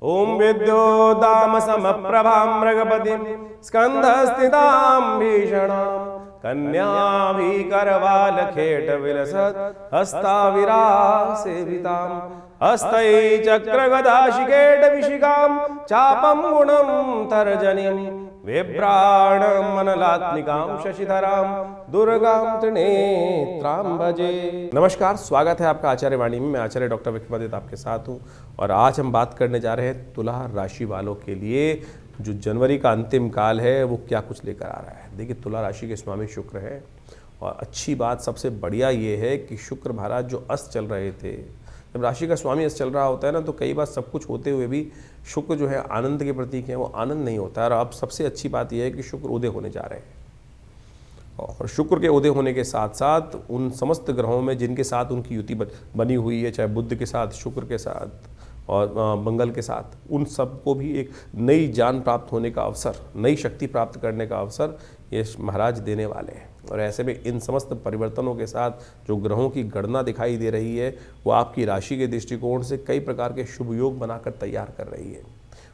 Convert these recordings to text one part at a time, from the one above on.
ओम विद्योदाम समप्रभां मृगपतिं स्कंधस्थितां भीषणां कन्याभिकरवालखेट विलसत् हस्ताविरासेवितां हस्तै चक्रगदाशिकेट विशिखां चापं गुणं तर्जनीं विभ्राणमनलात्मिकां शशिधरां दुर्गां त्रिनेत्रां भजे। नमस्कार, स्वागत है आपका आचार्य वाणी में। मैं आचार्य डॉक्टर विक्रमादित्य आपके साथ हूँ और आज हम बात करने जा रहे हैं तुला राशि वालों के लिए जो जनवरी का अंतिम काल है वो क्या कुछ लेकर आ रहा है। देखिए, तुला राशि के स्वामी शुक्र है और अच्छी बात सबसे बढ़िया ये है कि शुक्र महाराज जो अस्त चल रहे थे, जब राशि का स्वामी अस्त चल रहा होता है ना, तो कई बार सब कुछ होते हुए भी शुक्र जो है आनंद के प्रतीक है, वो आनंद नहीं होता है। और अब सबसे अच्छी बात यह है कि शुक्र उदय होने जा रहे हैं और शुक्र के उदय होने के साथ साथ उन समस्त ग्रहों में जिनके साथ उनकी युति बनी हुई है, चाहे बुध के साथ, शुक्र के साथ और मंगल के साथ, उन सबको भी एक नई जान प्राप्त होने का अवसर, नई शक्ति प्राप्त करने का अवसर ये महाराज देने वाले हैं। और ऐसे में इन समस्त परिवर्तनों के साथ जो ग्रहों की गणना दिखाई दे रही है वो आपकी राशि के दृष्टिकोण से कई प्रकार के शुभ योग बनाकर तैयार कर रही है।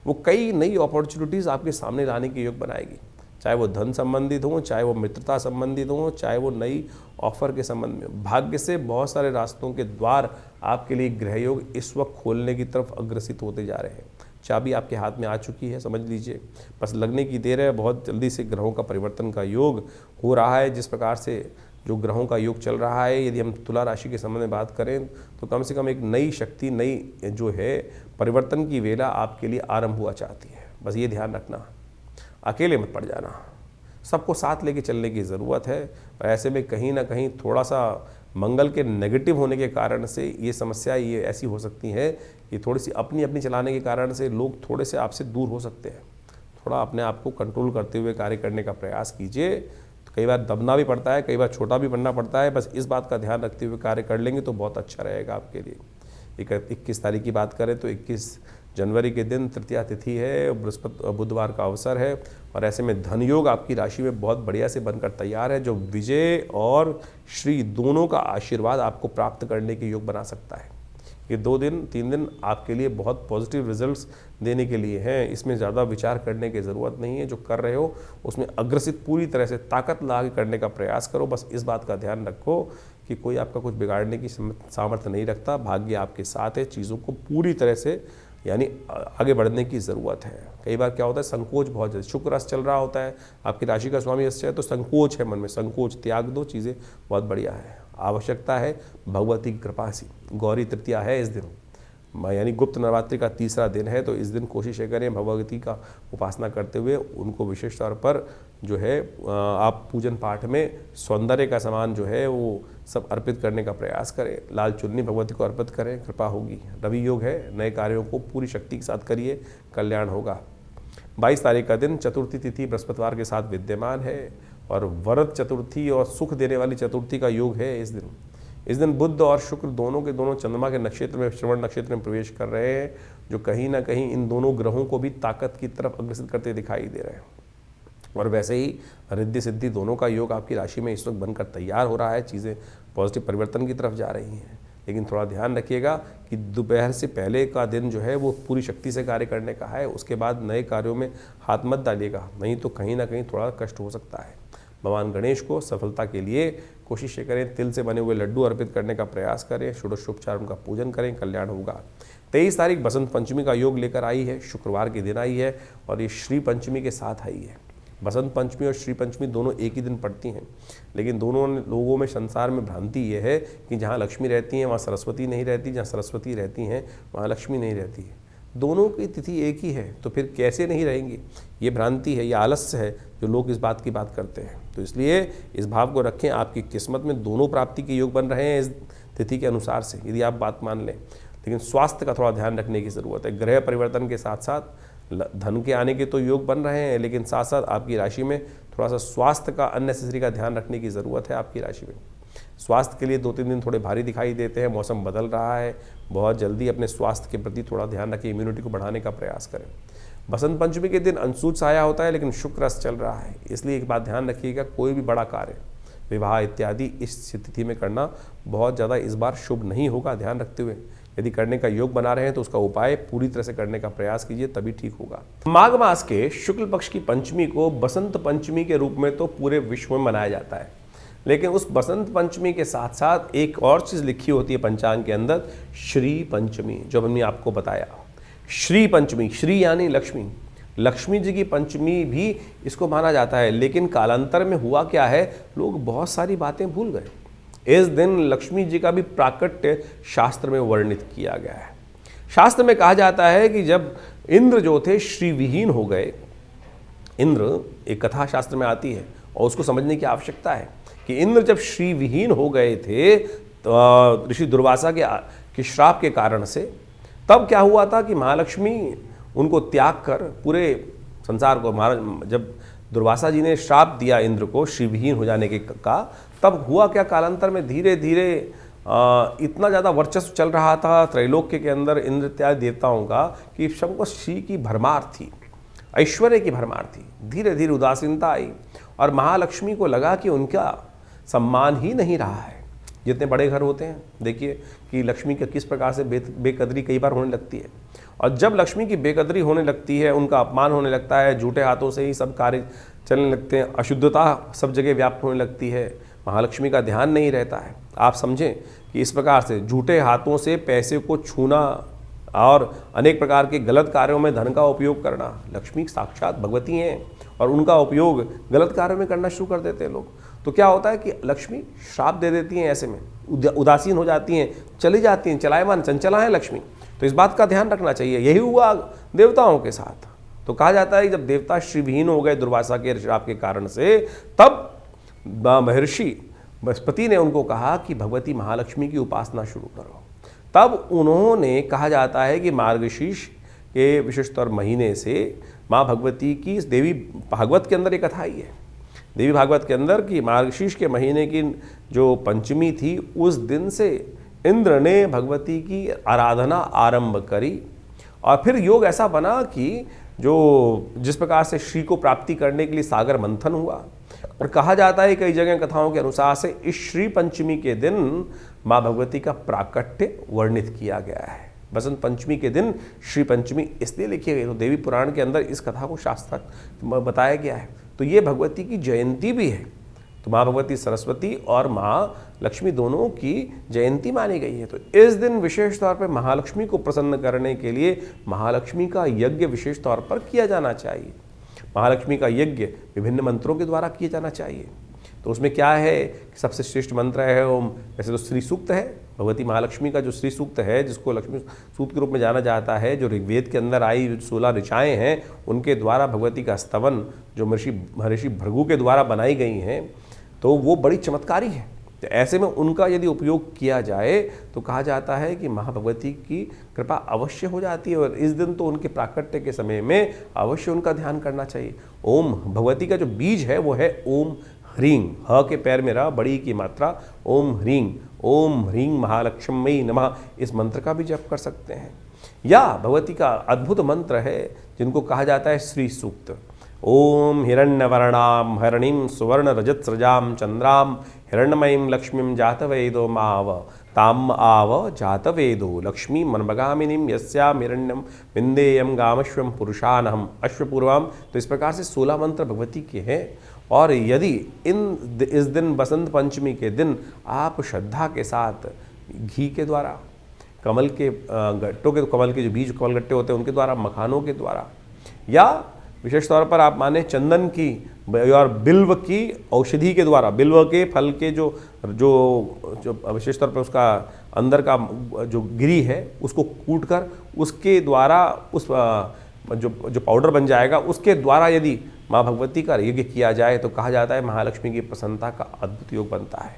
वो कई नई अपॉर्चुनिटीज़ आपके सामने लाने के योग बनाएगी, चाहे वो धन संबंधित हो, चाहे वो मित्रता संबंधित हो, चाहे वो नई ऑफर के संबंध में। भाग्य से बहुत सारे रास्तों के द्वार आपके लिए ग्रह योग इस वक्त खोलने की तरफ अग्रसित होते जा रहे हैं। चाबी आपके हाथ में आ चुकी है, समझ लीजिए, बस लगने की देर है। बहुत जल्दी से ग्रहों का परिवर्तन का योग हो रहा है। जिस प्रकार से जो ग्रहों का योग चल रहा है, यदि हम तुला राशि के संबंध में बात करें तो कम से कम एक नई शक्ति, नई जो है परिवर्तन की वेला आपके लिए आरंभ हुआ चाहती है। बस ये ध्यान रखना, अकेले मत पड़ जाना, सबको साथ लेके चलने की ज़रूरत है। और ऐसे में कहीं ना कहीं थोड़ा सा मंगल के नेगेटिव होने के कारण से ये समस्या ये ऐसी हो सकती है कि थोड़ी सी अपनी अपनी चलाने के कारण से लोग थोड़े से आपसे दूर हो सकते हैं। थोड़ा अपने आप को कंट्रोल करते हुए कार्य करने का प्रयास कीजिए। तो कई बार दबना भी पड़ता है, कई बार छोटा भी बनना पड़ता है। बस इस बात का ध्यान रखते हुए कार्य कर लेंगे तो बहुत अच्छा रहेगा आपके लिए। 21 तारीख की बात करें तो 21 जनवरी के दिन तृतीया तिथि है, बृहस्पति बुधवार का अवसर है और ऐसे में धन योग आपकी राशि में बहुत बढ़िया से बनकर तैयार है, जो विजय और श्री दोनों का आशीर्वाद आपको प्राप्त करने के योग बना सकता है। ये 2-3 दिन आपके लिए बहुत पॉजिटिव रिजल्ट्स देने के लिए हैं। इसमें ज़्यादा विचार करने की ज़रूरत नहीं है। जो कर रहे हो उसमें अग्रसित पूरी तरह से ताकत ला के करने का प्रयास करो। बस इस बात का ध्यान रखो कि कोई आपका कुछ बिगाड़ने की सामर्थ्य नहीं रखता। भाग्य आपके साथ है, चीज़ों को पूरी तरह से यानी आगे बढ़ने की ज़रूरत है। कई बार क्या होता है, संकोच बहुत जल्दी, शुक्र अस्त चल रहा होता है, आपकी राशि का स्वामी अस्त है, तो संकोच है मन में, संकोच त्याग दो, चीज़ें बहुत बढ़िया है। आवश्यकता है भगवती कृपा सी। गौरी तृतीया है इस दिन, यानी गुप्त नवरात्रि का तीसरा दिन है, तो इस दिन कोशिश करें भगवती का उपासना करते हुए उनको विशेष तौर पर जो है आप पूजन पाठ में सौंदर्य का सामान जो है वो सब अर्पित करने का प्रयास करें। लाल चुन्नी भगवती को अर्पित करें, कृपा होगी। रवि योग है, नए कार्यों को पूरी शक्ति के साथ करिए, कल्याण होगा। 22 तारीख का दिन चतुर्थी तिथि बृहस्पतिवार के साथ विद्यमान है और वरद चतुर्थी और सुख देने वाली चतुर्थी का योग है इस दिन बुध और शुक्र दोनों के दोनों चंद्रमा के नक्षत्र में, श्रवण नक्षत्र में प्रवेश कर रहे हैं, जो कहीं ना कहीं इन दोनों ग्रहों को भी ताकत की तरफ अग्रसित करते दिखाई दे रहे हैं। और वैसे ही रिद्धि सिद्धि दोनों का योग आपकी राशि में इस वक्त बनकर तैयार हो रहा है। चीज़ें पॉजिटिव परिवर्तन की तरफ जा रही हैं, लेकिन थोड़ा ध्यान रखिएगा कि दोपहर से पहले का दिन जो है वो पूरी शक्ति से कार्य करने का है। उसके बाद नए कार्यों में हाथ मत डालिएगा, नहीं तो कहीं ना कहीं थोड़ा कष्ट हो सकता है। भगवान गणेश को सफलता के लिए कोशिश करें, तिल से बने हुए लड्डू अर्पित करने का प्रयास करें, षोडशोपचार उनका पूजन करें, कल्याण होगा। 23 तारीख बसंत पंचमी का योग लेकर आई है, शुक्रवार के दिन आई है और ये श्री पंचमी के साथ आई है। बसंत पंचमी और श्री पंचमी दोनों एक ही दिन पड़ती हैं, लेकिन दोनों लोगों में संसार में भ्रांति ये है कि जहाँ लक्ष्मी रहती हैं वहाँ सरस्वती नहीं रहती, जहाँ सरस्वती रहती हैं वहाँ लक्ष्मी नहीं रहती है। दोनों की तिथि एक ही है, तो फिर कैसे नहीं रहेंगी? ये भ्रांति है, ये आलस्य है जो लोग इस बात की बात करते हैं। तो इसलिए इस भाव को रखें, आपकी किस्मत में दोनों प्राप्ति के योग बन रहे हैं इस तिथि के अनुसार से, यदि आप बात मान लें। लेकिन स्वास्थ्य का थोड़ा ध्यान रखने की ज़रूरत है। ग्रह परिवर्तन के साथ साथ धन के आने के तो योग बन रहे हैं, लेकिन साथ साथ आपकी राशि में थोड़ा सा स्वास्थ्य का अननेसेसरी का ध्यान रखने की ज़रूरत है। आपकी राशि में स्वास्थ्य के लिए 2-3 दिन थोड़े भारी दिखाई देते हैं। मौसम बदल रहा है, बहुत जल्दी अपने स्वास्थ्य के प्रति थोड़ा ध्यान रखें, इम्यूनिटी को बढ़ाने का प्रयास करें। बसंत पंचमी के दिन अंशुज छाया होता है, लेकिन शुक्र अस्त चल रहा है, इसलिए एक बात ध्यान रखिएगा, कोई भी बड़ा कार्य, विवाह इत्यादि इस तिथि में करना बहुत ज़्यादा इस बार शुभ नहीं होगा। ध्यान रखते हुए यदि करने का योग बना रहे हैं तो उसका उपाय पूरी तरह से करने का प्रयास कीजिए, तभी ठीक होगा। माघ मास के शुक्ल पक्ष की पंचमी को बसंत पंचमी के रूप में तो पूरे विश्व में मनाया जाता है, लेकिन उस बसंत पंचमी के साथ साथ एक और चीज़ लिखी होती है पंचांग के अंदर, श्री पंचमी, जो हमने आपको बताया। श्री पंचमी, श्री यानी लक्ष्मी, लक्ष्मी जी की पंचमी भी इसको माना जाता है। लेकिन कालांतर में हुआ क्या है, लोग बहुत सारी बातें भूल गए। इस दिन लक्ष्मी जी का भी प्राकट्य शास्त्र में वर्णित किया गया है। शास्त्र में कहा जाता है कि जब इंद्र जो थे श्री विहीन हो गए, इंद्र एक कथा शास्त्र में आती है और उसको समझने की आवश्यकता है कि इंद्र जब श्री विहीन हो गए थे तो ऋषि दुर्वासा के श्राप के कारण से, तब क्या हुआ था कि महालक्ष्मी उनको त्याग कर पूरे संसार को, जब दुर्वासा जी ने श्राप दिया इंद्र को श्री विहीन हो जाने का, तब हुआ क्या, कालांतर में धीरे धीरे इतना ज़्यादा वर्चस्व चल रहा था त्रैलोक्य के अंदर इंद्र इत्यादि देवताओं का कि सबको श्री की भरमार थी, ऐश्वर्य की भरमार थी। धीरे धीरे उदासीनता आई और महालक्ष्मी को लगा कि उनका सम्मान ही नहीं रहा है। जितने बड़े घर होते हैं, देखिए कि लक्ष्मी का किस प्रकार से बेकदरी कई बार होने लगती है, और जब लक्ष्मी की बेकदरी होने लगती है, उनका अपमान होने लगता है, झूठे हाथों से ही सब कार्य चलने लगते हैं, अशुद्धता सब जगह व्याप्त होने लगती है, महालक्ष्मी का ध्यान नहीं रहता है। आप समझें कि इस प्रकार से झूठे हाथों से पैसे को छूना और अनेक प्रकार के गलत कार्यों में धन का उपयोग करना, लक्ष्मी साक्षात भगवती हैं और उनका उपयोग गलत कार्यों में करना शुरू कर देते हैं लोग। तो क्या होता है कि लक्ष्मी श्राप दे देती हैं, ऐसे में उदासीन हो जाती हैं, चली जाती हैं, चलायमान चंचला है लक्ष्मी। तो इस बात का ध्यान रखना चाहिए। यही हुआ देवताओं के साथ। तो कहा जाता है कि जब देवता श्रीविहीन हो गए दुर्वासा के श्राप के कारण से, तब महर्षि बृहस्पति ने उनको कहा कि भगवती महालक्ष्मी की उपासना शुरू करो। तब उन्होंने, कहा जाता है कि मार्गशीर्ष के विशेषतर महीने से माँ भगवती की, देवी भागवत के अंदर एक कथा ही है, देवी भागवत के अंदर कि मार्गशीर्ष के महीने की जो पंचमी थी, उस दिन से इंद्र ने भगवती की आराधना आरंभ करी और फिर योग ऐसा बना कि जिस प्रकार से श्री को प्राप्ति करने के लिए सागर मंथन हुआ। और कहा जाता है कई जगह कथाओं के अनुसार से इस श्री पंचमी के दिन माँ भगवती का प्राकट्य वर्णित किया गया है। बसंत पंचमी के दिन श्री पंचमी इसलिए लिखी गई, तो देवी पुराण के अंदर इस कथा को शास्त्र बताया गया है। तो ये भगवती की जयंती भी है। तो माँ भगवती सरस्वती और माँ लक्ष्मी दोनों की जयंती मानी गई है। तो इस दिन विशेष तौर पर महालक्ष्मी को प्रसन्न करने के लिए महालक्ष्मी का यज्ञ विशेष तौर पर किया जाना चाहिए। महालक्ष्मी का यज्ञ विभिन्न मंत्रों के द्वारा किया जाना चाहिए। तो उसमें क्या है, सबसे श्रेष्ठ मंत्र है ओम। वैसे तो श्री सूक्त है, भगवती महालक्ष्मी का जो श्री सूक्त है, जिसको लक्ष्मी सूक्त के रूप में जाना जाता है, जो ऋग्वेद के अंदर आई 16 ऋचाएँ हैं, उनके द्वारा भगवती का स्तवन जो महर्षि भृगु के द्वारा बनाई गई हैं, तो वो बड़ी चमत्कारी है। तो ऐसे में उनका यदि उपयोग किया जाए तो कहा जाता है कि माँ भगवती की कृपा अवश्य हो जाती है। और इस दिन तो उनके प्राकट्य के समय में अवश्य उनका ध्यान करना चाहिए। ओम भगवती का जो बीज है वो है ओम ह्रीं, ह के पैर में रहा, बड़ी की मात्रा, ओम ह्रीं महालक्ष्मी नमः, इस मंत्र का भी जप कर सकते हैं। या भगवती का अद्भुत मंत्र है जिनको कहा जाता है श्री सूक्त। ओम हिरण्यवर्णां हरणीं सुवर्ण रजत सृजां चंद्रां हिरण्मयीं लक्ष्मीं जातवेदो माव ताम आव जातवेदो लक्ष्मी मनमगामिनीं यस्यां हिरण्यं विन्देयं गामश्वं पुरुषानहम् अश्वपूर्वां। तो इस प्रकार से 16 मंत्र भगवती के हैं। और यदि इस दिन बसंत पंचमी के दिन आप श्रद्धा के साथ घी के द्वारा, कमल के गट्टों के, कमल के जो बीज कमल गट्टे होते हैं उनके द्वारा, मखानों के द्वारा, या विशेष तौर पर आप माने चंदन की और बिल्व की औषधि के द्वारा, बिल्व के फल के जो विशेष तौर पर उसका अंदर का जो गिरी है उसको कूट कर उसके द्वारा उस जो पाउडर बन जाएगा उसके द्वारा यदि माँ भगवती का यज्ञ किया जाए तो कहा जाता है महालक्ष्मी की प्रसन्नता का अद्भुत योग बनता है।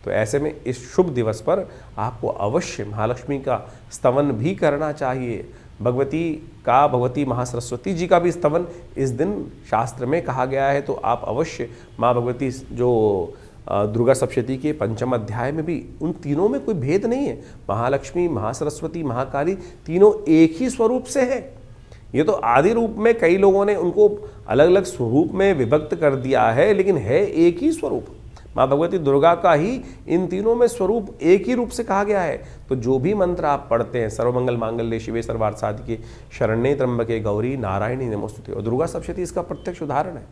तो ऐसे में इस शुभ दिवस पर आपको अवश्य महालक्ष्मी का स्तवन भी करना चाहिए। भगवती महासरस्वती जी का भी स्तवन इस दिन शास्त्र में कहा गया है। तो आप अवश्य माँ भगवती जो दुर्गा सप्तशती के 5वें अध्याय में भी, उन तीनों में कोई भेद नहीं है। महालक्ष्मी, महासरस्वती, महाकाली तीनों एक ही स्वरूप से है। ये तो आदि रूप में कई लोगों ने उनको अलग अलग स्वरूप में विभक्त कर दिया है, लेकिन है एक ही स्वरूप। माँ भगवती दुर्गा का ही इन तीनों में स्वरूप एक ही रूप से कहा गया है। तो जो भी मंत्र आप पढ़ते हैं, सर्वमंगल मांगल्ये शिवे सर्वार्थ साधिके शरण्ये त्र्यंबके गौरी नारायणी नमोस्तुते, और दुर्गा सप्तशती इसका प्रत्यक्ष उदाहरण है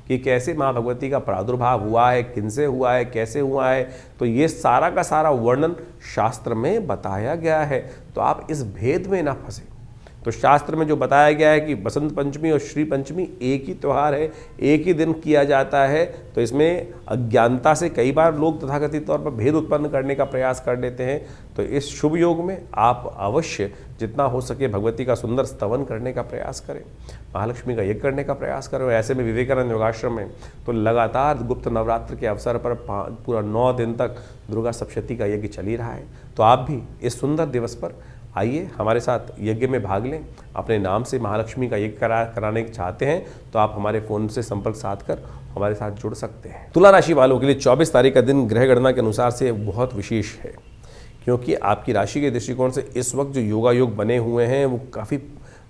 कि कैसे माँ भगवती का प्रादुर्भाव हुआ है, किनसे हुआ है, कैसे हुआ है। तो ये सारा का सारा वर्णन शास्त्र में बताया गया है। तो आप इस भेद में ना फंसे। तो शास्त्र में जो बताया गया है कि बसंत पंचमी और श्री पंचमी एक ही त्यौहार है, एक ही दिन किया जाता है, तो इसमें अज्ञानता से कई बार लोग तथाकथित तौर पर भेद उत्पन्न करने का प्रयास कर लेते हैं। तो इस शुभ योग में आप अवश्य जितना हो सके भगवती का सुंदर स्तवन करने का प्रयास करें, महालक्ष्मी का यज्ञ करने का प्रयास करें। ऐसे में विवेकानंद योगाश्रम में तो लगातार गुप्त नवरात्र के अवसर पर पूरा 9 दिन तक दुर्गा सप्तशती का यज्ञ चल ही रहा है। तो आप भी इस सुंदर दिवस पर आइए हमारे साथ यज्ञ में भाग लें। अपने नाम से महालक्ष्मी का यज्ञ कराने चाहते हैं तो आप हमारे फ़ोन से संपर्क साध कर हमारे साथ जुड़ सकते हैं। तुला राशि वालों के लिए 24 तारीख का दिन ग्रह गणना के अनुसार से बहुत विशेष है, क्योंकि आपकी राशि के दृष्टिकोण से इस वक्त जो योगा योग बने हुए हैं वो काफ़ी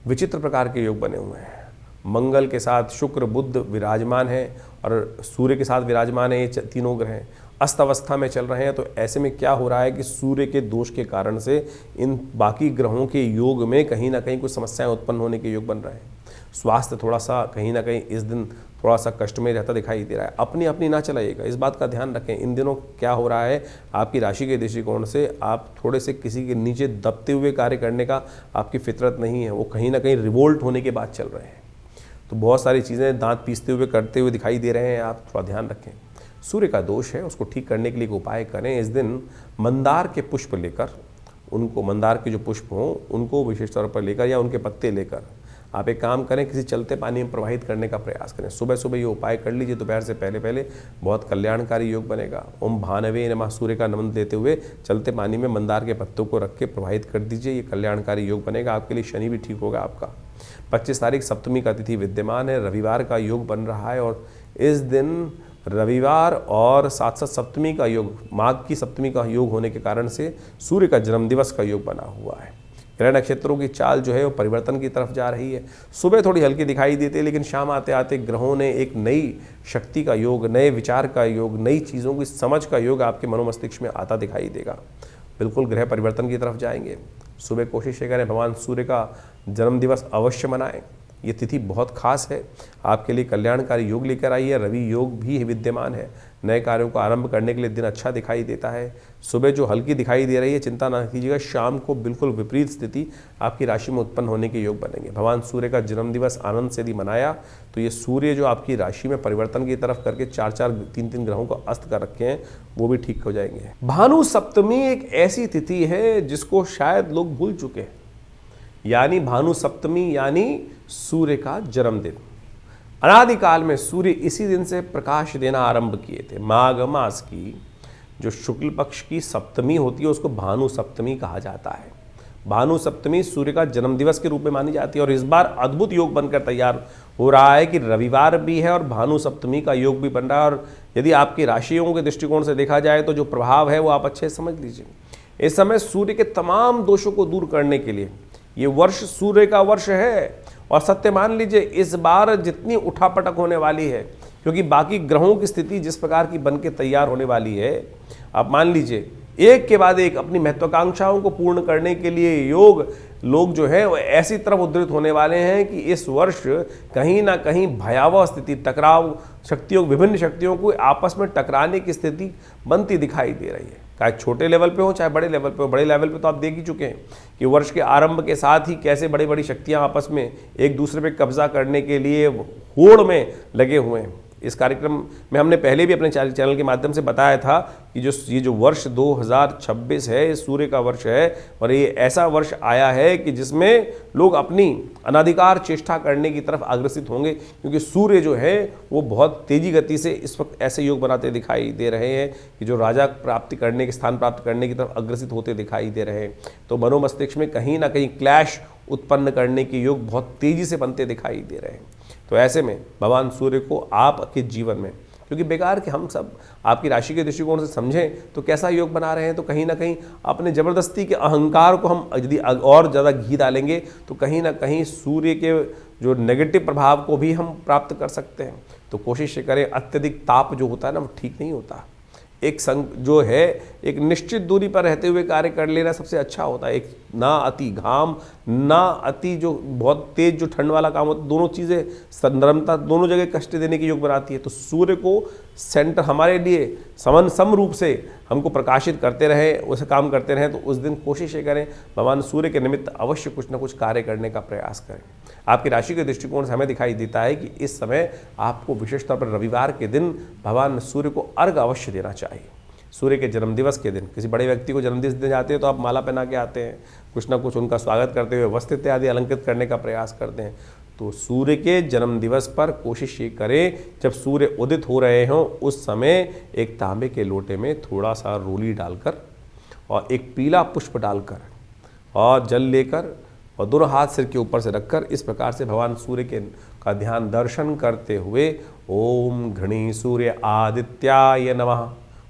विचित्र प्रकार के योग बने हुए हैं। मंगल के साथ शुक्र बुध विराजमान है और सूर्य के साथ विराजमान है। ये तीनों ग्रह अस्त अवस्था में चल रहे हैं। तो ऐसे में क्या हो रहा है कि सूर्य के दोष के कारण से इन बाकी ग्रहों के योग में कहीं ना कहीं कुछ समस्याएं उत्पन्न होने के योग बन रहे हैं। स्वास्थ्य थोड़ा सा कहीं ना कहीं इस दिन थोड़ा सा कष्ट में रहता दिखाई दे रहा है। अपनी अपनी ना चलाइएगा, इस बात का ध्यान रखें। इन दिनों क्या हो रहा है, आपकी राशि के दृष्टिकोण से आप थोड़े से किसी के नीचे दबते हुए कार्य करने का आपकी फितरत नहीं है, वो कहीं ना कहीं रिवोल्ट होने के बाद चल रहे हैं। तो बहुत सारी चीज़ें दांत पीसते हुए करते हुए दिखाई दे रहे हैं, आप थोड़ा ध्यान रखें। सूर्य का दोष है, उसको ठीक करने के लिए एक उपाय करें। इस दिन मंदार के पुष्प लेकर, उनको मंदार के जो पुष्प हों उनको विशेष तौर पर लेकर या उनके पत्ते लेकर आप एक काम करें, किसी चलते पानी में प्रवाहित करने का प्रयास करें। सुबह सुबह ये उपाय कर लीजिए, दोपहर से पहले पहले बहुत कल्याणकारी योग बनेगा। ओम भानवे नमः सूर्य का नमन देते हुए चलते पानी में मंदार के पत्तों को रख के प्रवाहित कर दीजिए, ये कल्याणकारी योग बनेगा। आपके लिए शनि भी ठीक होगा आपका। 25 तारीख सप्तमी का तिथि विद्यमान है, रविवार का योग बन रहा है और इस दिन रविवार और साथ साथ सप्तमी का योग, माघ की सप्तमी का योग होने के कारण से सूर्य का जन्मदिवस का योग बना हुआ है। ग्रह नक्षत्रों की चाल जो है वो परिवर्तन की तरफ जा रही है। सुबह थोड़ी हल्की दिखाई देती है, लेकिन शाम आते आते ग्रहों ने एक नई शक्ति का योग, नए विचार का योग, नई चीज़ों की समझ का योग आपके मनोमस्तिष्क में आता दिखाई देगा। बिल्कुल ग्रह परिवर्तन की तरफ जाएंगे। सुबह कोशिश करें भगवान सूर्य का जन्मदिवस अवश्य मनाएं। ये तिथि बहुत खास है, आपके लिए कल्याणकारी योग लेकर आई है। रवि योग भी विद्यमान है, नए कार्यों को आरंभ करने के लिए दिन अच्छा दिखाई देता है। सुबह जो हल्की दिखाई दे रही है चिंता ना कीजिएगा, शाम को बिल्कुल विपरीत स्थिति आपकी राशि में उत्पन्न होने के योग बनेंगे। भगवान सूर्य का जन्मदिवस आनंद से यदि मनाया तो ये सूर्य जो आपकी राशि में परिवर्तन की तरफ करके 4-4, 3-3 ग्रहों को अस्त कर रखे हैं वो भी ठीक हो जाएंगे। भानु सप्तमी एक ऐसी तिथि है जिसको शायद लोग भूल चुके हैं, यानी भानु सप्तमी यानी सूर्य का जन्मदिन। अनादिकाल में सूर्य इसी दिन से प्रकाश देना आरंभ किए थे। माघ मास की जो शुक्ल पक्ष की सप्तमी होती है उसको भानु सप्तमी कहा जाता है। भानु सप्तमी सूर्य का जन्मदिवस के रूप में मानी जाती है और इस बार अद्भुत योग बनकर तैयार हो रहा है कि रविवार भी है और भानु सप्तमी का योग भी बन रहा है। और यदि आपकी राशियों के दृष्टिकोण से देखा जाए तो जो प्रभाव है वो आप अच्छे से समझ लीजिए। इस समय सूर्य के तमाम दोषों को दूर करने के लिए ये वर्ष सूर्य का वर्ष है। और सत्य मान लीजिए इस बार जितनी उठापटक होने वाली है, क्योंकि बाकी ग्रहों की स्थिति जिस प्रकार की बन के तैयार होने वाली है, आप मान लीजिए एक के बाद एक अपनी महत्वाकांक्षाओं को पूर्ण करने के लिए योग लोग जो है वो ऐसी तरफ उद्धृत होने वाले हैं कि इस वर्ष कहीं ना कहीं भयावह स्थिति, टकराव शक्तियों, विभिन्न शक्तियों को आपस में टकराने की स्थिति बनती दिखाई दे रही है। चाहे छोटे लेवल पे हो चाहे बड़े लेवल पे हो। बड़े लेवल पे तो आप देख ही चुके हैं कि वर्ष के आरंभ के साथ ही कैसे बड़ी बड़ी शक्तियां आपस में एक दूसरे पे कब्जा करने के लिए होड़ में लगे हुए हैं। इस कार्यक्रम में हमने पहले भी अपने चैनल के माध्यम से बताया था कि ये जो वर्ष 2026 है ये सूर्य का वर्ष है और ये ऐसा वर्ष आया है कि जिसमें लोग अपनी अनाधिकार चेष्टा करने की तरफ अग्रसित होंगे, क्योंकि सूर्य जो है वो बहुत तेजी गति से इस वक्त ऐसे योग बनाते दिखाई दे रहे हैं कि जो राजा प्राप्ति करने के स्थान प्राप्त करने की तरफ अग्रसित होते दिखाई दे रहे हैं। तो मनोमस्तिष्क में कहीं ना कहीं क्लैश उत्पन्न करने के योग बहुत तेजी से बनते दिखाई दे रहे हैं। तो ऐसे में भगवान सूर्य को आपके जीवन में, क्योंकि बेकार कि हम सब आपकी राशि के दृष्टिकोण से समझें तो कैसा योग बना रहे हैं, तो कहीं ना कहीं अपने ज़बरदस्ती के अहंकार को हम यदि और ज़्यादा घी डालेंगे तो कहीं ना कहीं सूर्य के जो नेगेटिव प्रभाव को भी हम प्राप्त कर सकते हैं। तो कोशिश करें, अत्यधिक ताप जो होता है ना वो ठीक नहीं होता। एक जो है एक निश्चित दूरी पर रहते हुए कार्य कर लेना सबसे अच्छा होता है। एक ना अति घाम, ना अति जो बहुत तेज जो ठंड वाला काम होता है, दोनों चीज़ें संदर्भता दोनों जगह कष्ट देने की योग बनाती है। तो सूर्य को सेंटर हमारे लिए सम रूप से हमको प्रकाशित करते रहे, वैसे काम करते रहें। तो उस दिन कोशिश ये करें भगवान सूर्य के निमित्त अवश्य कुछ ना कुछ कार्य करने का प्रयास करें। आपकी राशि के दृष्टिकोण से हमें दिखाई देता है कि इस समय आपको विशेष तौर पर रविवार के दिन भगवान सूर्य को अर्घ अवश्य देना चाहिए। सूर्य के जन्मदिवस के दिन किसी बड़े व्यक्ति को जन्मदिवस देने जाते हैं तो आप माला पहना के आते हैं, कुछ ना कुछ उनका स्वागत करते हुए वस्त्र इत्यादि अलंकृत करने का प्रयास करते हैं। तो सूर्य के जन्मदिवस पर कोशिश ये करें जब सूर्य उदित हो रहे हों उस समय एक तांबे के लोटे में थोड़ा सा रोली डालकर और एक पीला पुष्प डालकर और जल लेकर और दोनों हाथ सिर के ऊपर से रखकर इस प्रकार से भगवान सूर्य के का ध्यान दर्शन करते हुए ओम घृणी सूर्य आदित्याय नमः,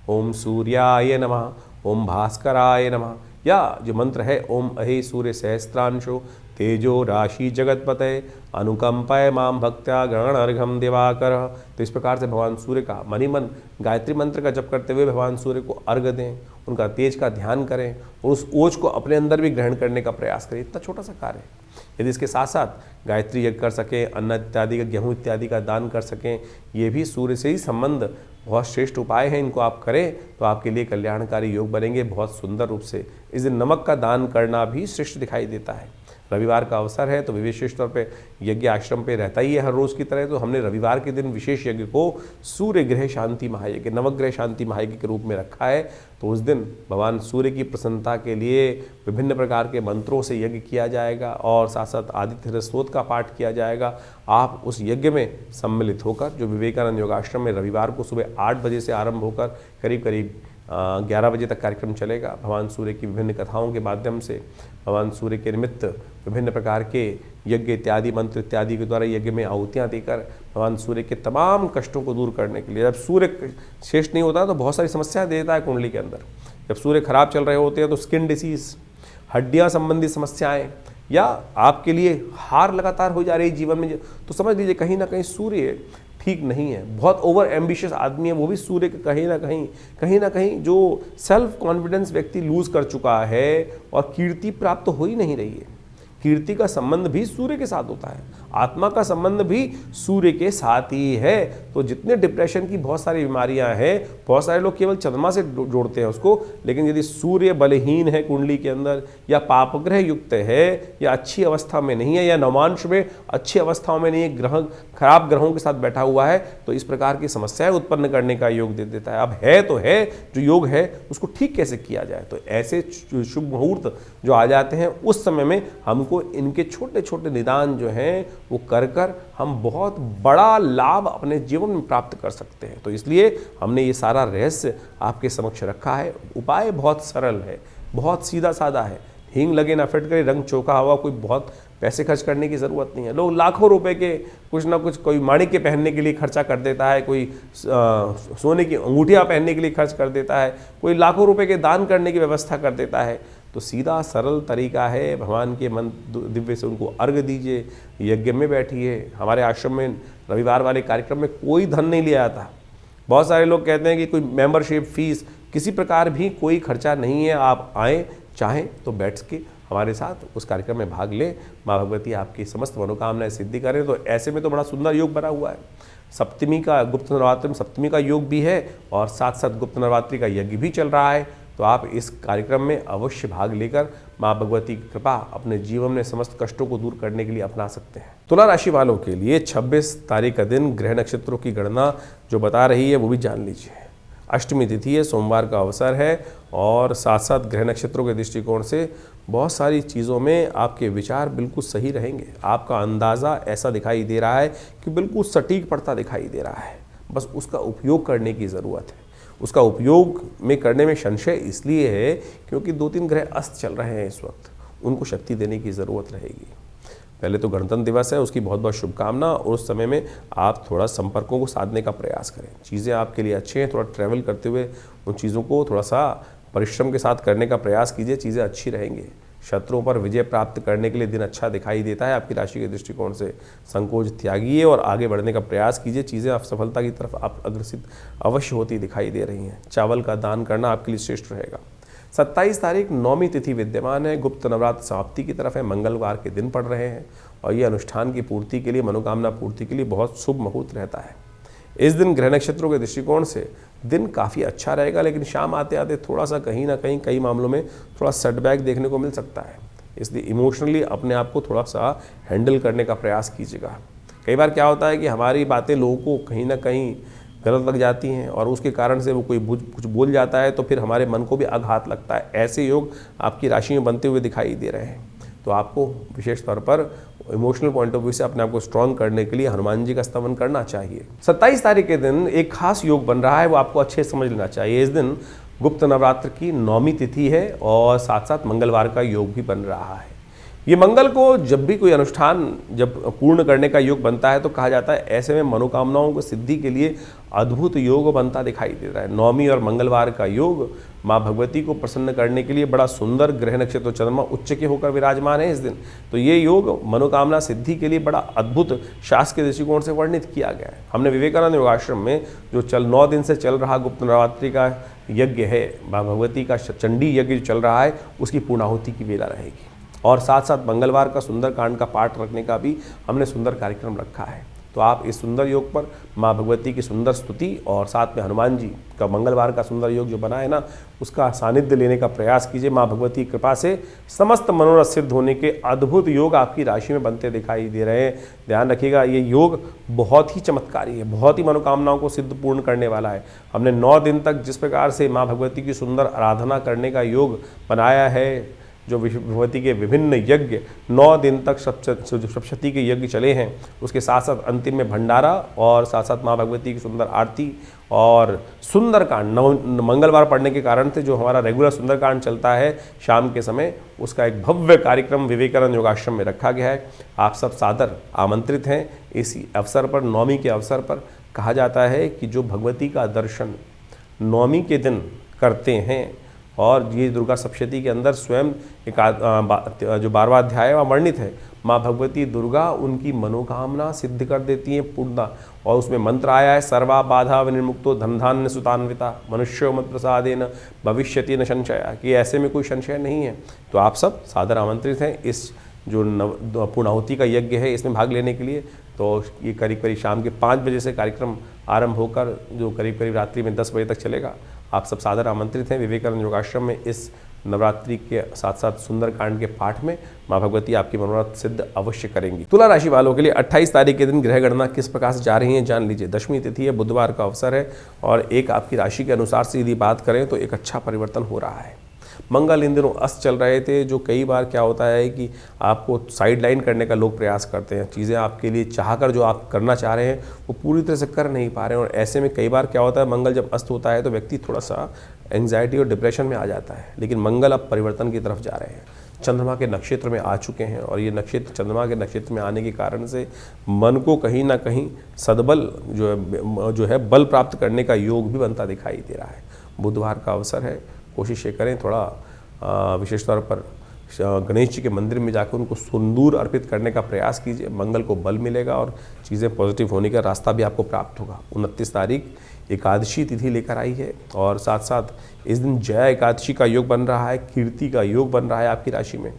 ओम सूर्याय नमः, ओम भास्कराय नमः, या जो मंत्र है ओम अहे सूर्य सहस्त्रांशो तेजो राशि जगतपते अनुकंपय माम भक्त्या ग्रहण अर्घम दिवाकर। तो इस प्रकार से भगवान सूर्य का मनी मन गायत्री मंत्र का जप करते हुए भगवान सूर्य को अर्घ दें, उनका तेज का ध्यान करें और उस ओज को अपने अंदर भी ग्रहण करने का प्रयास करें। इतना छोटा सा कार्य है। यदि इसके साथ साथ गायत्री यज्ञ कर सकें, अन्न इत्यादि का गेहूँ इत्यादि का दान कर सकें, ये भी सूर्य से ही संबंध बहुत श्रेष्ठ उपाय हैं। इनको आप करें तो आपके लिए कल्याणकारी योग बनेंगे बहुत सुंदर रूप से। इस दिन नमक का दान करना भी श्रेष्ठ दिखाई देता है। रविवार का अवसर है तो विशेष तौर पे यज्ञ आश्रम पे रहता ही है हर रोज़ की तरह। तो हमने रविवार के दिन विशेष यज्ञ को सूर्य ग्रह शांति महायज्ञ, नवग्रह शांति महायज्ञ के रूप में रखा है। तो उस दिन भगवान सूर्य की प्रसन्नता के लिए विभिन्न प्रकार के मंत्रों से यज्ञ किया जाएगा और साथ साथ आदित्य स्तोत्र का पाठ किया जाएगा। आप उस यज्ञ में सम्मिलित होकर, जो विवेकानंद योगाश्रम में रविवार को सुबह 8 बजे से आरंभ होकर करीब करीब 11 बजे तक कार्यक्रम चलेगा। भगवान सूर्य की विभिन्न कथाओं के माध्यम से भगवान सूर्य के निमित्त विभिन्न प्रकार के यज्ञ इत्यादि मंत्र इत्यादि के द्वारा यज्ञ में आहुतियाँ देकर भगवान सूर्य के तमाम कष्टों को दूर करने के लिए, जब सूर्य शेष नहीं होता तो बहुत सारी समस्याएं देता है कुंडली के अंदर। जब सूर्य खराब चल रहे होते हैं तो स्किन डिसीज, हड्डियाँ संबंधी समस्याएँ, या आपके लिए हार लगातार हो जा रही है जीवन में, तो समझ लीजिए कहीं ना कहीं सूर्य ठीक नहीं है। बहुत ओवर एम्बिशियस आदमी है वो भी सूर्य के कहीं ना कहीं जो सेल्फ कॉन्फिडेंस व्यक्ति लूज कर चुका है और कीर्ति प्राप्त हो ही नहीं रही है। कीर्ति का संबंध भी सूर्य के साथ होता है, आत्मा का संबंध भी सूर्य के साथ ही है। तो जितने डिप्रेशन की बहुत सारी बीमारियां हैं, बहुत सारे लोग केवल चंद्रमा से जोड़ते हैं उसको, लेकिन यदि सूर्य बलहीन है कुंडली के अंदर, या पापग्रह युक्त है, या अच्छी अवस्था में नहीं है, या नवांश में अच्छी अवस्थाओं में नहीं है, ग्रह खराब ग्रहों के साथ बैठा हुआ है, तो इस प्रकार की समस्याएं उत्पन्न करने का योग दे देता है। अब है तो है, जो योग है उसको ठीक कैसे किया जाए। तो ऐसे शुभ मुहूर्त जो आ जाते हैं उस समय में हमको इनके छोटे छोटे निदान जो हैं वो कर हम बहुत बड़ा लाभ अपने जीवन में प्राप्त कर सकते हैं। तो इसलिए हमने ये सारा रहस्य आपके समक्ष रखा है। उपाय बहुत सरल है, बहुत सीधा साधा है। हींग लगे ना फिट करे, रंग चौका हुआ, कोई बहुत पैसे खर्च करने की ज़रूरत नहीं है। लोग लाखों रुपए के कुछ ना कुछ, कोई माणिक के पहनने के लिए खर्चा कर देता है, कोई सोने की अंगूठियाँ पहनने के लिए खर्च कर देता है, कोई लाखों रुपए के दान करने की व्यवस्था कर देता है। तो सीधा सरल तरीका है, भगवान के मन दिव्य से उनको अर्घ दीजिए, यज्ञ में बैठिए। हमारे आश्रम में रविवार वाले कार्यक्रम में कोई धन नहीं लिया जाता। बहुत सारे लोग कहते हैं कि कोई मेंबरशिप फीस, किसी प्रकार भी कोई खर्चा नहीं है। आप आएँ, चाहें तो बैठ के हमारे साथ उस कार्यक्रम में भाग लें। माँ भगवती आपकी समस्त मनोकामनाएं सिद्धि करें। तो ऐसे में तो बड़ा सुंदर योग बना हुआ है। सप्तमी का, गुप्त नवरात्रि में सप्तमी का योग भी है और साथ साथ गुप्त नवरात्रि का यज्ञ भी चल रहा है। तो आप इस कार्यक्रम में अवश्य भाग लेकर माँ भगवती की कृपा अपने जीवन में समस्त कष्टों को दूर करने के लिए अपना सकते हैं। तुला राशि वालों के लिए 26 तारीख का दिन ग्रह नक्षत्रों की गणना जो बता रही है वो भी जान लीजिए। अष्टमी तिथि है, सोमवार का अवसर है और साथ साथ ग्रह नक्षत्रों के दृष्टिकोण से बहुत सारी चीज़ों में आपके विचार बिल्कुल सही रहेंगे। आपका अंदाज़ा ऐसा दिखाई दे रहा है कि बिल्कुल सटीक पड़ता दिखाई दे रहा है। बस उसका उपयोग करने की ज़रूरत है। उसका उपयोग में करने में संशय इसलिए है क्योंकि 2-3 ग्रह अस्त चल रहे हैं इस वक्त, उनको शक्ति देने की ज़रूरत रहेगी। पहले तो गणतंत्र दिवस है, उसकी बहुत बहुत शुभकामना। और उस समय में आप थोड़ा संपर्कों को साधने का प्रयास करें। चीज़ें आपके लिए अच्छी हैं, थोड़ा ट्रैवल करते हुए उन चीज़ों को थोड़ा सा परिश्रम के साथ करने का प्रयास कीजिए, चीज़ें अच्छी रहेंगी। शत्रुओं पर विजय प्राप्त करने के लिए दिन अच्छा दिखाई देता है आपकी राशि के दृष्टिकोण से। संकोच त्यागिए और आगे बढ़ने का प्रयास कीजिए, चीज़ें आप सफलता की तरफ आप अग्रसित अवश्य होती दिखाई दे रही हैं। चावल का दान करना आपके लिए श्रेष्ठ रहेगा। 27 तारीख नौमी तिथि विद्यमान है, गुप्त नवरात्र समाप्ति की तरफ है, मंगलवार के दिन पड़ रहे हैं और ये अनुष्ठान की पूर्ति के लिए, मनोकामना पूर्ति के लिए बहुत शुभ मुहूर्त रहता है। इस दिन ग्रह नक्षत्रों के दृष्टिकोण से दिन काफ़ी अच्छा रहेगा, लेकिन शाम आते आते थोड़ा सा कहीं ना कहीं कई मामलों में थोड़ा सेटबैक देखने को मिल सकता है। इसलिए इमोशनली अपने आप को थोड़ा सा हैंडल करने का प्रयास कीजिएगा। कई बार क्या होता है कि हमारी बातें लोगों को कहीं ना कहीं गलत लग जाती हैं और उसके कारण से वो कोई कुछ बोल जाता है तो फिर हमारे मन को भी आघात लगता है। ऐसे योग आपकी राशि में बनते हुए दिखाई दे रहे हैं। तो आपको विशेष तौर पर इमोशनल पॉइंट ऑफ व्यू से अपने आप को स्ट्रॉन्ग करने के लिए हनुमान जी का स्तवन करना चाहिए। 27 तारीख के दिन एक खास योग बन रहा है, वो आपको अच्छे से समझ लेना चाहिए। इस दिन गुप्त नवरात्र की नौमी तिथि है और साथ साथ मंगलवार का योग भी बन रहा है। ये मंगल को जब भी कोई अनुष्ठान जब पूर्ण करने का योग बनता है तो कहा जाता है ऐसे में मनोकामनाओं की सिद्धि के लिए अद्भुत योग बनता दिखाई दे रहा है। नौमी और मंगलवार का योग माँ भगवती को प्रसन्न करने के लिए बड़ा सुंदर, ग्रह नक्षत्र चंद्रमा उच्च के होकर विराजमान है इस दिन। तो ये योग मनोकामना सिद्धि के लिए बड़ा अद्भुत शास्त्र के दृष्टिकोण से वर्णित किया गया है। हमने विवेकानंद योगाश्रम में जो 9 दिन से चल रहा गुप्त नवरात्रि का यज्ञ है, माँ भगवती का चंडी यज्ञ जो चल रहा है, उसकी पूर्णाहुति की वेला रहेगी और साथ साथ मंगलवार का सुंदरकांड का पाठ रखने का भी हमने सुंदर कार्यक्रम रखा है। तो आप इस सुंदर योग पर माँ भगवती की सुंदर स्तुति और साथ में हनुमान जी का मंगलवार का सुंदर योग जो बना है ना, उसका सानिध्य लेने का प्रयास कीजिए। माँ भगवती की कृपा से समस्त मनोरथ सिद्ध होने के अद्भुत योग आपकी राशि में बनते दिखाई दे रहे हैं। ध्यान रखिएगा, ये योग बहुत ही चमत्कारी है, बहुत ही मनोकामनाओं को सिद्ध पूर्ण करने वाला है। हमने 9 दिन तक जिस प्रकार से माँ भगवती की सुंदर आराधना करने का योग बनाया है, जो भगवती के विभिन्न यज्ञ 9 दिन तक सप्तशती के यज्ञ चले हैं, उसके साथ साथ अंतिम में भंडारा और साथ साथ माँ भगवती की सुंदर आरती और सुंदरकांड मंगलवार पढ़ने के कारण से जो हमारा रेगुलर सुंदरकांड चलता है शाम के समय, उसका एक भव्य कार्यक्रम विवेकानंद योगाश्रम में रखा गया है। आप सब सादर आमंत्रित हैं। इसी अवसर पर, नौमी के अवसर पर कहा जाता है कि जो भगवती का दर्शन नौमी के दिन करते हैं, और ये दुर्गा सप्तशती के अंदर स्वयं एक जो 12वां अध्याय वह वर्णित है, माँ भगवती दुर्गा उनकी मनोकामना सिद्ध कर देती हैं पूर्णता। और उसमें मंत्र आया है, सर्वा बाधा विनिर्मुक्तो धनधान्य सुतान्विता मनुष्यो मत प्रसादेन भविष्यति न संशय, कि ऐसे में कोई संशय नहीं है। तो आप सब सादर आमंत्रित हैं इस जो पूर्णाहुति का यज्ञ है इसमें भाग लेने के लिए। तो ये करीब करीब शाम के 5 बजे से कार्यक्रम आरंभ होकर जो करीब करीब रात्रि में 10 बजे तक चलेगा। आप सब सादर आमंत्रित हैं विवेकानंद योगाश्रम में। इस नवरात्रि के साथ साथ सुंदरकांड के पाठ में माँ भगवती आपकी मनोरथ सिद्ध अवश्य करेंगी। तुला राशि वालों के लिए 28 तारीख के दिन ग्रह गणना किस प्रकार से जा रही है जान लीजिए। दशमी तिथि है, बुधवार का अवसर है और एक आपकी राशि के अनुसार से यदि बात करें तो एक अच्छा परिवर्तन हो रहा है। मंगल इन दिनों अस्त चल रहे थे, जो कई बार क्या होता है कि आपको साइड लाइन करने का लोग प्रयास करते हैं। चीज़ें आपके लिए चाहकर जो आप करना चाह रहे हैं वो पूरी तरह से कर नहीं पा रहे हैं, और ऐसे में कई बार क्या होता है, मंगल जब अस्त होता है तो व्यक्ति थोड़ा सा एंग्जाइटी और डिप्रेशन में आ जाता है। लेकिन मंगल अब परिवर्तन की तरफ जा रहे हैं, चंद्रमा के नक्षत्र में आ चुके हैं और ये नक्षत्र चंद्रमा के नक्षत्र में आने के कारण से मन को कहीं ना कहीं सद्बल जो है बल प्राप्त करने का योग भी बनता दिखाई दे रहा है। बुधवार का अवसर है, कोशिश ये करें थोड़ा विशेष तौर पर गणेश जी के मंदिर में जाकर उनको सिंदूर अर्पित करने का प्रयास कीजिए। मंगल को बल मिलेगा और चीज़ें पॉजिटिव होने का रास्ता भी आपको प्राप्त होगा। 29 तारीख एकादशी तिथि लेकर आई है और साथ साथ इस दिन जया एकादशी का योग बन रहा है, कीर्ति का योग बन रहा है आपकी राशि में।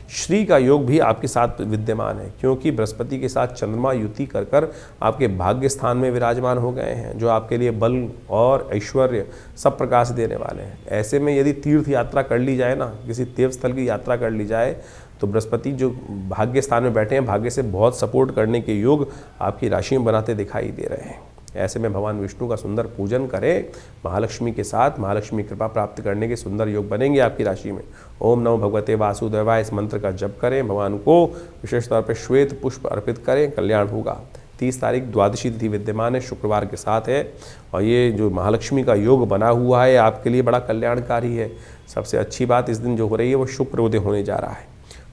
श्री का योग भी आपके साथ विद्यमान है, क्योंकि बृहस्पति के साथ चंद्रमा युति कर कर आपके भाग्य स्थान में विराजमान हो गए हैं, जो आपके लिए बल और ऐश्वर्य सब प्रकार से देने वाले हैं। ऐसे में यदि तीर्थ यात्रा कर ली जाए ना, किसी तीर्थ स्थल की यात्रा कर ली जाए, तो बृहस्पति जो भाग्य स्थान में बैठे हैं, भाग्य से बहुत सपोर्ट करने के योग आपकी राशि में बनाते दिखाई दे रहे हैं। ऐसे में भगवान विष्णु का सुंदर पूजन करें महालक्ष्मी के साथ, महालक्ष्मी कृपा प्राप्त करने के सुंदर योग बनेंगे आपकी राशि में। ओम नमो भगवते वासुदेवाय इस मंत्र का जप करें, भगवान को विशेष तौर पर श्वेत पुष्प अर्पित करें, कल्याण होगा। 30 तारीख द्वादशी तिथि विद्यमान है, शुक्रवार के साथ है और ये जो महालक्ष्मी का योग बना हुआ है आपके लिए बड़ा कल्याणकारी है। सबसे अच्छी बात इस दिन जो हो रही है वो शुक्र उदय होने जा रहा है।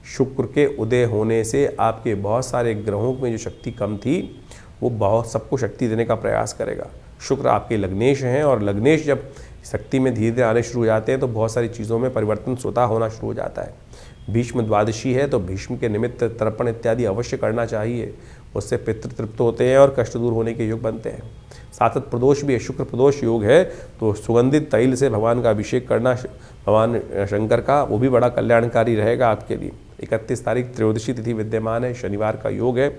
शुक्र के उदय होने से आपके बहुत सारे ग्रहों में जो शक्ति कम थी वो बहुत सबको शक्ति देने का प्रयास करेगा। शुक्र आपके लग्नेश हैं और लग्नेश जब शक्ति में धीरे धीरे आने शुरू हो जाते हैं तो बहुत सारी चीज़ों में परिवर्तन स्वतः होना शुरू हो जाता है। भीष्म द्वादशी है तो भीष्म के निमित्त तर्पण इत्यादि अवश्य करना चाहिए, उससे पितृ तृप्त होते हैं और कष्ट दूर होने के योग बनते हैं। सातत प्रदोष भी है, शुक्र प्रदोष योग है तो सुगंधित तैल से भगवान का अभिषेक करना भगवान शंकर का, वो भी बड़ा कल्याणकारी रहेगा आपके लिए। 31 तारीख त्रयोदशी तिथि विद्यमान है, शनिवार का योग है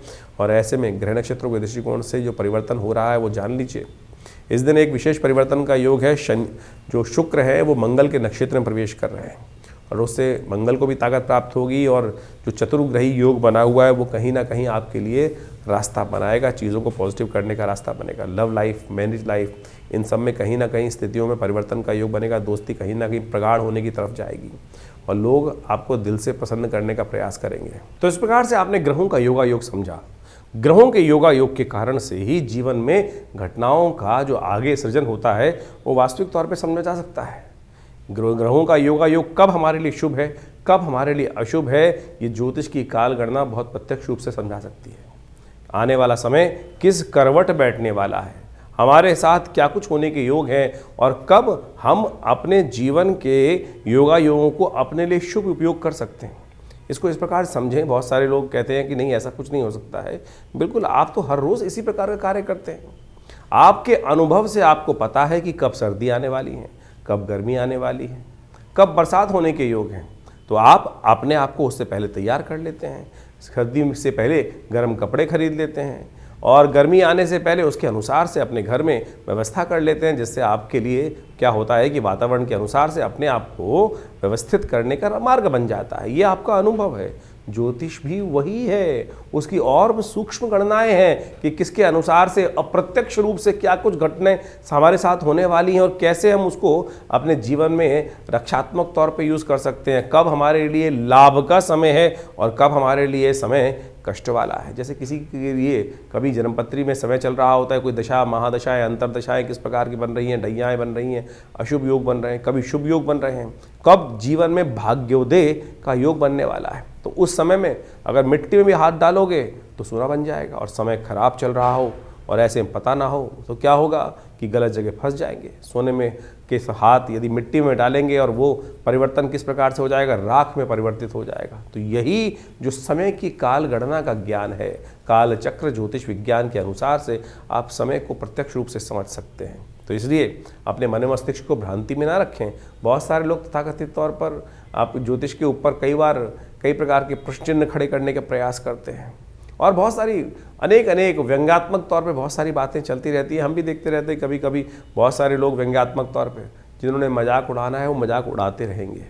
और ऐसे में ग्रह नक्षत्रों के दृष्टिकोण से जो परिवर्तन हो रहा है वो जान लीजिए। इस दिन एक विशेष परिवर्तन का योग है, जो शुक्र है वो मंगल के नक्षत्र में प्रवेश कर रहे हैं और उससे मंगल को भी ताकत प्राप्त होगी और जो चतुर्ग्रही योग बना हुआ है वो कहीं ना कहीं आपके लिए रास्ता बनाएगा, चीज़ों को पॉजिटिव करने का रास्ता बनेगा। लव लाइफ, मैरिज लाइफ, इन सब में कहीं ना कहीं स्थितियों में परिवर्तन का योग बनेगा। दोस्ती कहीं ना कहीं प्रगाढ़ होने की तरफ जाएगी और लोग आपको दिल से प्रसन्न करने का प्रयास करेंगे। तो इस प्रकार से आपने ग्रहों का योगा योग समझा। ग्रहों के योगा योग के कारण से ही जीवन में घटनाओं का जो आगे सृजन होता है वो वास्तविक तौर पे समझा जा सकता है। ग्रहों का योगा योग कब हमारे लिए शुभ है, कब हमारे लिए अशुभ है, ये ज्योतिष की काल गणना बहुत प्रत्यक्ष रूप से समझा सकती है। आने वाला समय किस करवट बैठने वाला है, हमारे साथ क्या कुछ होने के योग हैं और कब हम अपने जीवन के योगा योगों को अपने लिए शुभ उपयोग कर सकते हैं, इसको इस प्रकार समझें। बहुत सारे लोग कहते हैं कि नहीं ऐसा कुछ नहीं हो सकता है। बिल्कुल, आप तो हर रोज़ इसी प्रकार का कार्य करते हैं। आपके अनुभव से आपको पता है कि कब सर्दी आने वाली है, कब गर्मी आने वाली है, कब बरसात होने के योग हैं, तो आप अपने आप को उससे पहले तैयार कर लेते हैं। सर्दी से पहले गर्म कपड़े खरीद लेते हैं और गर्मी आने से पहले उसके अनुसार से अपने घर में व्यवस्था कर लेते हैं, जिससे आपके लिए क्या होता है कि वातावरण के अनुसार से अपने आप को व्यवस्थित करने का मार्ग बन जाता है। ये आपका अनुभव है। ज्योतिष भी वही है, उसकी और सूक्ष्म गणनाएं हैं कि किसके अनुसार से अप्रत्यक्ष रूप से क्या कुछ घटनाएं हमारे साथ होने वाली हैं और कैसे हम उसको अपने जीवन में रक्षात्मक तौर पे यूज़ कर सकते हैं। कब हमारे लिए लाभ का समय है और कब हमारे लिए समय कष्ट वाला है। जैसे किसी के लिए कभी जन्मपत्री में समय चल रहा होता है, कोई दशा महादशाएं अंतरदशाएं किस प्रकार की बन रही हैं, ढैयाएँ बन रही हैं, अशुभ योग बन रहे हैं, कभी शुभ योग बन रहे हैं, कब जीवन में भाग्योदय का योग बनने वाला है। तो उस समय में अगर मिट्टी में भी हाथ डालोगे तो सोना बन जाएगा और समय खराब चल रहा हो और ऐसे में पता ना हो तो क्या होगा कि गलत जगह फंस जाएंगे। सोने में के हाथ यदि मिट्टी में डालेंगे और वो परिवर्तन किस प्रकार से हो जाएगा, राख में परिवर्तित हो जाएगा। तो यही जो समय की काल गणना का ज्ञान है, काल चक्र ज्योतिष विज्ञान के अनुसार से आप समय को प्रत्यक्ष रूप से समझ सकते हैं। तो इसलिए अपने मन मस्तिष्क को भ्रांति में ना रखें। बहुत सारे लोग तथाकथित तौर पर आप ज्योतिष के ऊपर कई प्रकार के प्रश्न चिन्ह खड़े करने का प्रयास करते हैं और बहुत सारी अनेक व्यंग्यात्मक तौर पे बहुत सारी बातें चलती रहती है। हम भी देखते रहते हैं कभी कभी बहुत सारे लोग व्यंग्यात्मक तौर पे जिन्होंने मजाक उड़ाना है वो मजाक उड़ाते रहेंगे।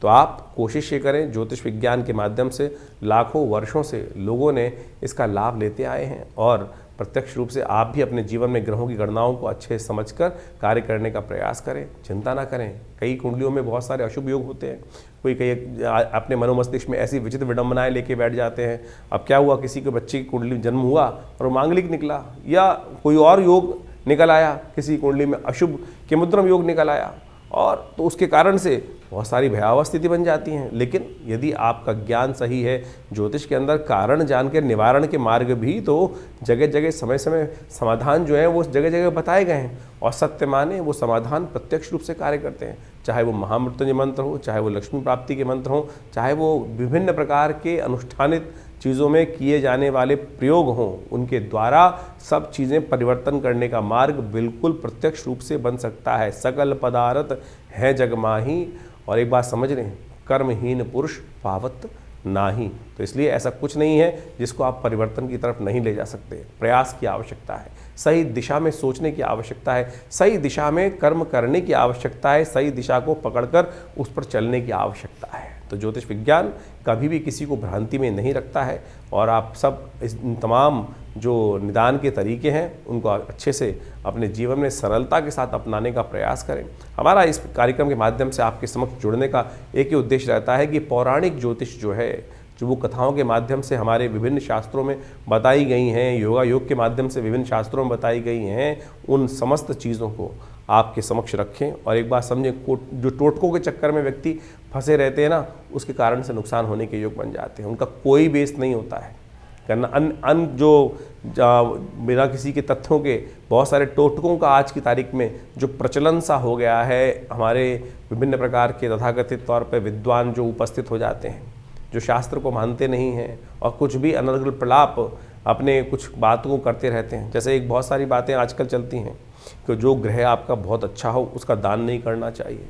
तो आप कोशिश ये करें, ज्योतिष विज्ञान के माध्यम से लाखों वर्षों से लोगों ने इसका लाभ लेते आए हैं और प्रत्यक्ष रूप से आप भी अपने जीवन में ग्रहों की गणनाओं को अच्छे से समझकर कार्य करने का प्रयास करें। चिंता ना करें, कई कुंडलियों में बहुत सारे अशुभ योग होते हैं। कोई कई अपने मनोमस्तिष्क में ऐसी विचित्र विडंबनाएं लेके बैठ जाते हैं। अब क्या हुआ, किसी के बच्चे की कुंडली जन्म हुआ और मांगलिक निकला या कोई और योग निकल आया, किसी कुंडली में अशुभ के मुद्रम योग निकल आया और तो उसके कारण से बहुत सारी भयावह स्थिति बन जाती हैं। लेकिन यदि आपका ज्ञान सही है, ज्योतिष के अंदर कारण जान के निवारण के मार्ग भी तो जगह जगह समय समय समाधान जो है वो जगह जगह बताए गए हैं और सत्य माने वो समाधान प्रत्यक्ष रूप से कार्य करते हैं। चाहे वो महामृत्युंजय मंत्र हो, चाहे वो लक्ष्मी प्राप्ति के मंत्र हो, चाहे वो विभिन्न प्रकार के अनुष्ठानित चीज़ों में किए जाने वाले प्रयोग हों, उनके द्वारा सब चीज़ें परिवर्तन करने का मार्ग बिल्कुल प्रत्यक्ष रूप से बन सकता है। सकल पदार्थ है जग माही, और एक बात समझ रहे हैं, कर्महीन पुरुष पावत नाही। तो इसलिए ऐसा कुछ नहीं है जिसको आप परिवर्तन की तरफ नहीं ले जा सकते। प्रयास की आवश्यकता है, सही दिशा में सोचने की आवश्यकता है, सही दिशा में कर्म करने की आवश्यकता है, सही दिशा को पकड़कर उस पर चलने की आवश्यकता है। तो ज्योतिष विज्ञान कभी भी किसी को भ्रांति में नहीं रखता है और आप सब इस तमाम जो निदान के तरीके हैं उनको अच्छे से अपने जीवन में सरलता के साथ अपनाने का प्रयास करें। हमारा इस कार्यक्रम के माध्यम से आपके समक्ष जुड़ने का एक ही उद्देश्य रहता है कि पौराणिक ज्योतिष जो है, जो वो कथाओं के माध्यम से हमारे विभिन्न शास्त्रों में बताई गई हैं, योगा योग के माध्यम से विभिन्न शास्त्रों में बताई गई हैं, उन समस्त चीज़ों को आपके समक्ष रखें और एक बात समझें, जो टोटकों के चक्कर में व्यक्ति फंसे रहते हैं ना, उसके कारण से नुकसान होने के योग बन जाते हैं। उनका कोई बेस नहीं होता है। अन जो बिना किसी के तथ्यों के बहुत सारे टोटकों का आज की तारीख में जो प्रचलन सा हो गया है, हमारे विभिन्न प्रकार के तथाकथित तौर पे विद्वान जो उपस्थित हो जाते हैं, जो शास्त्र को मानते नहीं हैं और कुछ भी अनर्गल प्रलाप अपने कुछ बातों को करते रहते हैं। जैसे एक बहुत सारी बातें आजकल चलती हैं कि जो ग्रह आपका बहुत अच्छा हो उसका दान नहीं करना चाहिए।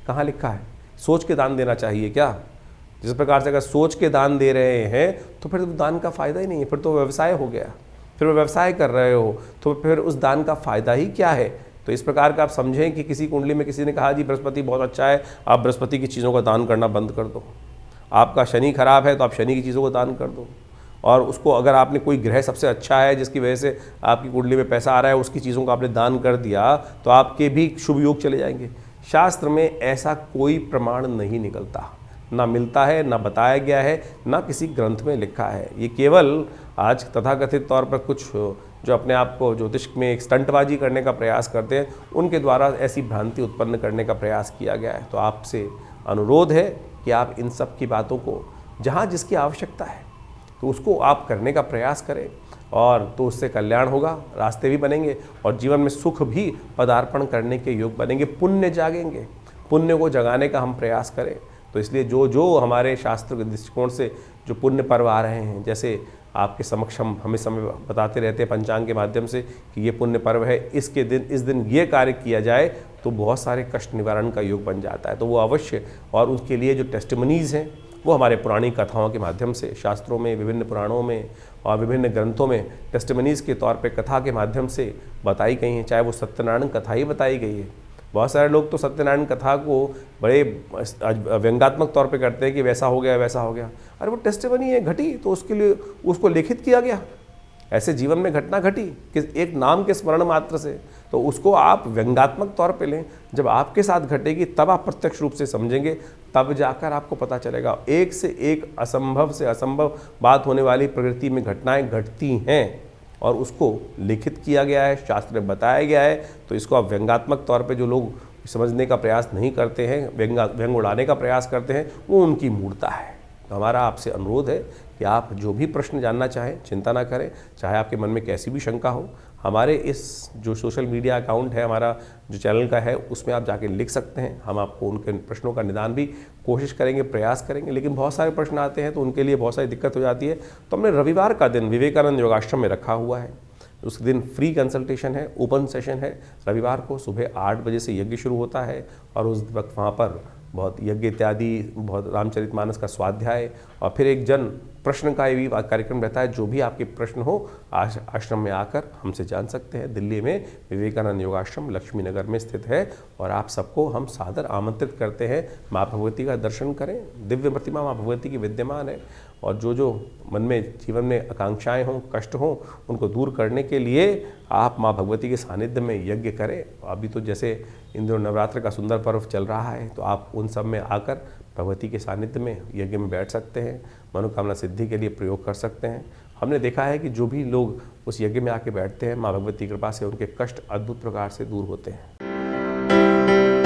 कहाँ लिखा है? सोच के दान देना चाहिए क्या? जिस प्रकार से अगर सोच के दान दे रहे हैं तो फिर तो दान का फ़ायदा ही नहीं है, फिर तो व्यवसाय हो गया। फिर वो व्यवसाय कर रहे हो तो फिर उस दान का फ़ायदा ही क्या है? तो इस प्रकार का आप समझें कि किसी कुंडली में किसी ने कहा जी बृहस्पति बहुत अच्छा है, आप बृहस्पति की चीज़ों का दान करना बंद कर दो। आपका शनि खराब है तो आप शनि की चीज़ों को दान कर दो। और उसको अगर आपने कोई ग्रह सबसे अच्छा है जिसकी वजह से आपकी कुंडली में पैसा आ रहा है, उसकी चीज़ों का आपने दान कर दिया तो आपके भी शुभ योग चले जाएंगे। शास्त्र में ऐसा कोई प्रमाण नहीं निकलता, ना मिलता है, ना बताया गया है, ना किसी ग्रंथ में लिखा है। ये केवल आज तथाकथित तौर पर कुछ जो अपने आप को ज्योतिष में एक स्टंटबाजी करने का प्रयास करते हैं, उनके द्वारा ऐसी भ्रांति उत्पन्न करने का प्रयास किया गया है। तो आपसे अनुरोध है कि आप इन सब की बातों को जहाँ जिसकी आवश्यकता है तो उसको आप करने का प्रयास करें, और तो उससे कल्याण होगा, रास्ते भी बनेंगे और जीवन में सुख भी पदार्पण करने के योग बनेंगे, पुण्य जागेंगे। पुण्य को जगाने का हम प्रयास करें। तो इसलिए जो जो हमारे शास्त्र के दृष्टिकोण से जो पुण्य पर्व आ रहे हैं, जैसे आपके समक्ष हम हमें समय बताते रहते हैं पंचांग के माध्यम से कि ये पुण्य पर्व है, इसके दिन इस दिन ये कार्य किया जाए तो बहुत सारे कष्ट निवारण का योग बन जाता है। तो वो अवश्य, और उसके लिए जो टेस्टिमनीज़ हैं वो हमारे पुरानी कथाओं के माध्यम से, शास्त्रों में, विभिन्न पुराणों में और विभिन्न ग्रंथों में टेस्टिमनीज़ के तौर पे कथा के माध्यम से बताई गई हैं। चाहे वो सत्यनारायण कथा ही बताई गई है। बहुत सारे लोग तो सत्यनारायण कथा को बड़े व्यंग्यात्मक तौर पे करते हैं कि वैसा हो गया वैसा हो गया। अरे वो टेस्टिमनी है, घटी तो उसके लिए उसको लिखित किया गया। ऐसे जीवन में घटना घटी कि एक नाम के स्मरण मात्र से, तो उसको आप व्यंग्यात्मक तौर पे लें। जब आपके साथ घटेगी तब आप प्रत्यक्ष रूप से समझेंगे, तब जाकर आपको पता चलेगा। एक से एक असंभव से असंभव बात होने वाली प्रकृति में घटनाएं घटती हैं और उसको लिखित किया गया है, शास्त्र में बताया गया है। तो इसको आप व्यंग्यात्मक तौर पे जो लोग समझने का प्रयास नहीं करते हैं, व्यंग उड़ाने का प्रयास करते हैं, वो उनकी मूर्खता है। तो हमारा आपसे अनुरोध है कि आप जो भी प्रश्न जानना चाहें चिंता ना करें, चाहे आपके मन में कैसी भी शंका हो, हमारे इस जो सोशल मीडिया अकाउंट है हमारा, जो चैनल का है, उसमें आप जाके लिख सकते हैं। हम आपको उनके प्रश्नों का निदान भी कोशिश करेंगे, प्रयास करेंगे। लेकिन बहुत सारे प्रश्न आते हैं तो उनके लिए बहुत सारी दिक्कत हो जाती है। तो हमने रविवार का दिन विवेकानंद योगाश्रम में रखा हुआ है। उस दिन फ्री कंसल्टेशन है, ओपन सेशन है। रविवार को सुबह 8 बजे से यज्ञ शुरू होता है और उस वक्त वहाँ पर बहुत यज्ञ इत्यादि, बहुत रामचरितमानस का स्वाध्याय और फिर एक जन प्रश्न का भी कार्यक्रम रहता है। जो भी आपके प्रश्न हो आश्रम में आकर हमसे जान सकते हैं। दिल्ली में विवेकानंद योगाश्रम लक्ष्मी नगर में स्थित है और आप सबको हम सादर आमंत्रित करते हैं। माँ भगवती का दर्शन करें। दिव्य प्रतिमा माँ भगवती की विद्यमान है और जो जो मन में जीवन में आकांक्षाएं हों, कष्ट हों, उनको दूर करने के लिए आप माँ भगवती के सानिध्य में यज्ञ करें। अभी तो जैसे इन दिनों नवरात्र का सुंदर पर्व चल रहा है, तो आप उन सब में आकर भगवती के सानिध्य में यज्ञ में बैठ सकते हैं, मनोकामना सिद्धि के लिए प्रयोग कर सकते हैं। हमने देखा है कि जो भी लोग उस यज्ञ में आके बैठते हैं, माँ भगवती की कृपा से उनके कष्ट अद्भुत प्रकार से दूर होते हैं।